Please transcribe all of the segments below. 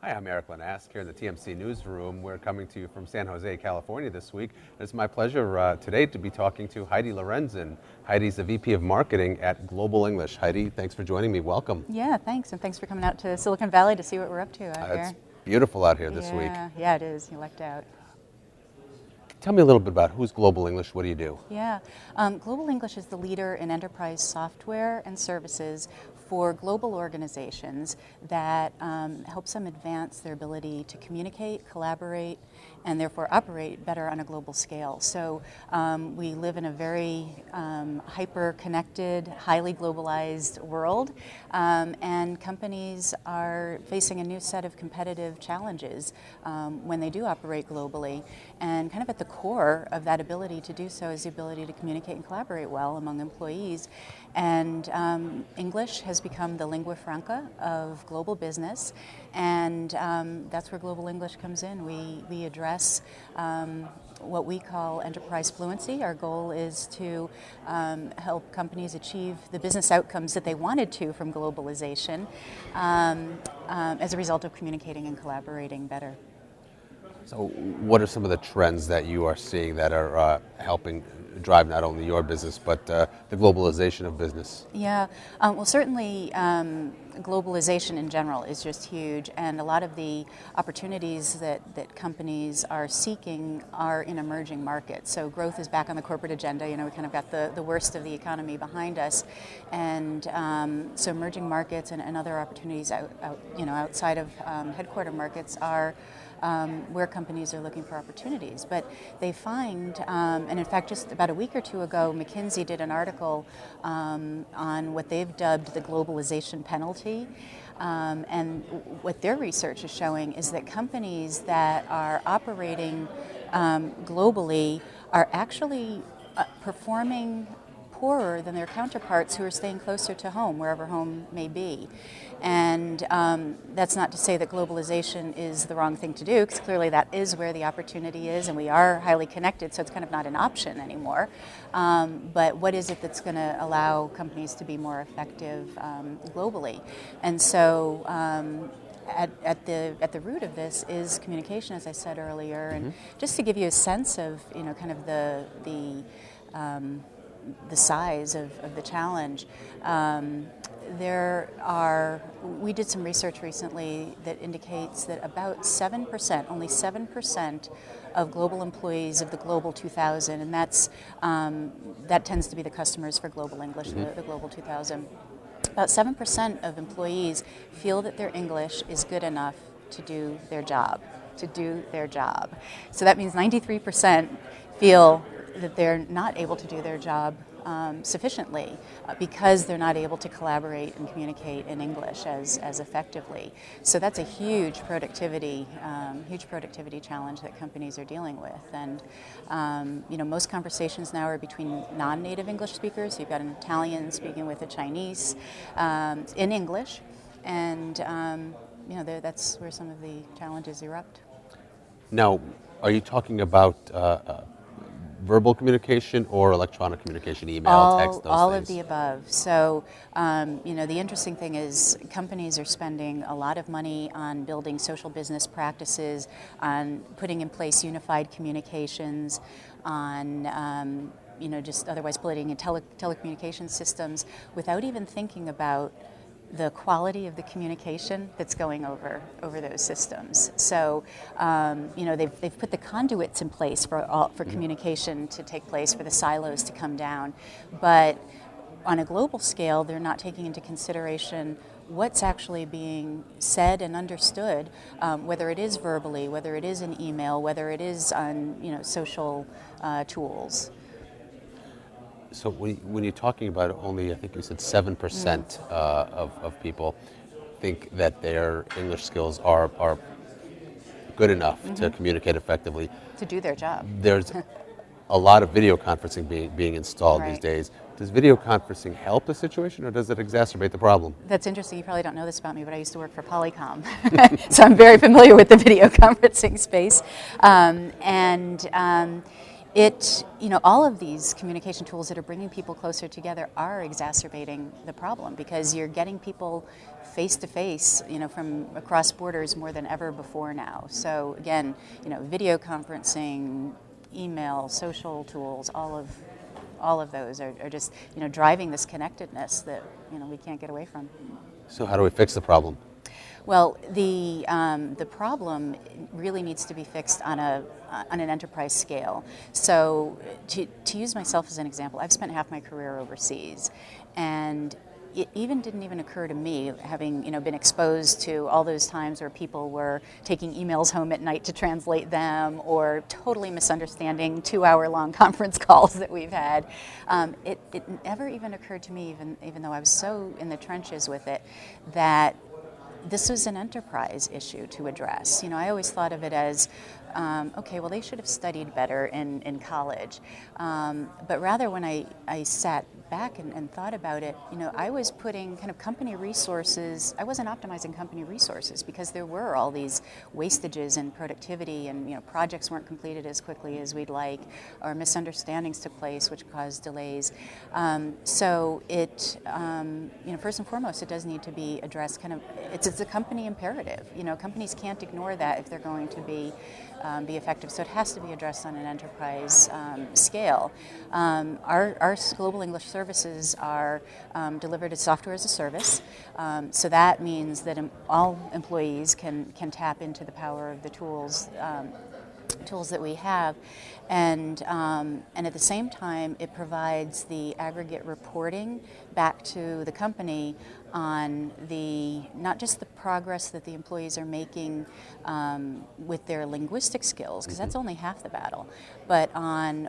Hi, I'm Erik Linask here in the TMC newsroom. We're coming to you from San Jose, California this week. It's my pleasure today to be talking to Heidi Lorenzen. Heidi's the VP of Marketing at Global English. Heidi, thanks for joining me. Welcome. Yeah, thanks, and thanks for coming out to Silicon Valley to see what we're up to out here. It's beautiful out here this week. Yeah, it is. You lucked out. Tell me a little bit about who's Global English. What do you do? Yeah, Global English is the leader in enterprise software and services for global organizations that helps them advance their ability to communicate, collaborate, and therefore operate better on a global scale. So we live in a very hyper-connected, highly globalized world, and companies are facing a new set of competitive challenges when they do operate globally. And kind of at the core of that ability to do so is the ability to communicate and collaborate well among employees. And English has become the lingua franca of global business, and that's where Global English comes in. We address what we call enterprise fluency. Our goal is to help companies achieve the business outcomes that they wanted to from globalization as a result of communicating and collaborating better. So what are some of the trends that you are seeing that are helping drive not only your business, but the globalization of business? Yeah, well, certainly globalization in general is just huge, and a lot of the opportunities that companies are seeking are in emerging markets. So growth is back on the corporate agenda. You know, we kind of got the worst of the economy behind us, and so emerging markets and other opportunities outside of headquarter markets are where companies are looking for opportunities. But they find, and in fact just about a week or two ago, McKinsey did an article on what they've dubbed the globalization penalty. And what their research is showing is that companies that are operating globally are actually performing poorer than their counterparts who are staying closer to home, wherever home may be. And that's not to say that globalization is the wrong thing to do, because clearly that is where the opportunity is, and we are highly connected, so it's kind of not an option anymore. But what is it that's going to allow companies to be more effective globally? And so at the root of this is communication, as I said earlier, and just to give you a sense of kind of the size of the challenge. We did some research recently that indicates that about 7%, only 7% of global employees of the Global 2000, and that tends to be the customers for Global English, the Global 2000. About 7% of employees feel that their English is good enough to do their job, So that means 93% feel that they're not able to do their job sufficiently because they're not able to collaborate and communicate in English as effectively. So that's a huge productivity challenge that companies are dealing with. And most conversations now are between non-native English speakers. So you've got an Italian speaking with a Chinese in English, and that's where some of the challenges erupt. Now, are you talking about verbal communication or electronic communication, email, text, those things? All of the above. So, the interesting thing is companies are spending a lot of money on building social business practices, on putting in place unified communications, on, just otherwise putting in telecommunication systems without even thinking about the quality of the communication that's going over those systems. So, they've put the conduits in place for communication to take place, for the silos to come down. But on a global scale, they're not taking into consideration what's actually being said and understood, whether it is verbally, whether it is an email, whether it is on social tools. So when you're talking about only, I think you said 7% of people think that their English skills are good enough to communicate effectively. To do their job. There's a lot of video conferencing being installed these days. Does video conferencing help the situation, or does it exacerbate the problem? That's interesting. You probably don't know this about me, but I used to work for Polycom. So I'm very familiar with the video conferencing space. All of these communication tools that are bringing people closer together are exacerbating the problem, because you're getting people face to face, from across borders more than ever before now. So again, video conferencing, email, social tools, all of those are just, driving this connectedness that, we can't get away from. So how do we fix the problem? Well, the problem really needs to be fixed on an enterprise scale. So to use myself as an example, I've spent half my career overseas, and it didn't even occur to me, having been exposed to all those times where people were taking emails home at night to translate them, or totally misunderstanding 2-hour-long conference calls that we've had. It never even occurred to me, even though I was so in the trenches with it, that this was an enterprise issue to address. I always thought of it as, okay, well, they should have studied better in college. But rather, when I sat back and thought about it, I was putting kind of company resources, I wasn't optimizing company resources, because there were all these wastages in productivity, and projects weren't completed as quickly as we'd like, or misunderstandings took place which caused delays. So first and foremost, it does need to be addressed it's a company imperative. Companies can't ignore that if they're going to be effective. So it has to be addressed on an enterprise scale. Our Global English services are delivered as software as a service. So that means that all employees can tap into the power of the tools that we have, and at the same time, it provides the aggregate reporting back to the company on not just the progress that the employees are making with their linguistic skills, because that's only half the battle, but on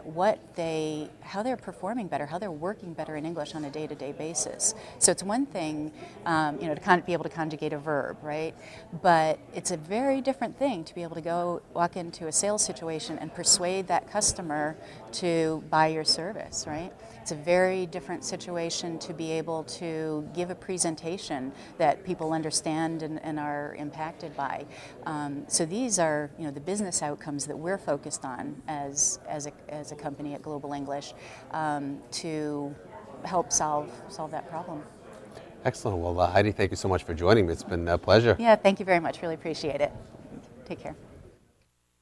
how they're performing better, how they're working better in English on a day-to-day basis. So it's one thing, to be able to conjugate a verb, right? But it's a very different thing to be able to walk into a sales situation and persuade that customer to buy your service, right? It's a very different situation to be able to give a presentation that people understand and are impacted by. So these are, the business outcomes that we're focused on as a company at Global English, to help solve that problem. Excellent. Well, Heidi, thank you so much for joining me. It's been a pleasure. Yeah, thank you very much. Really appreciate it. Take care.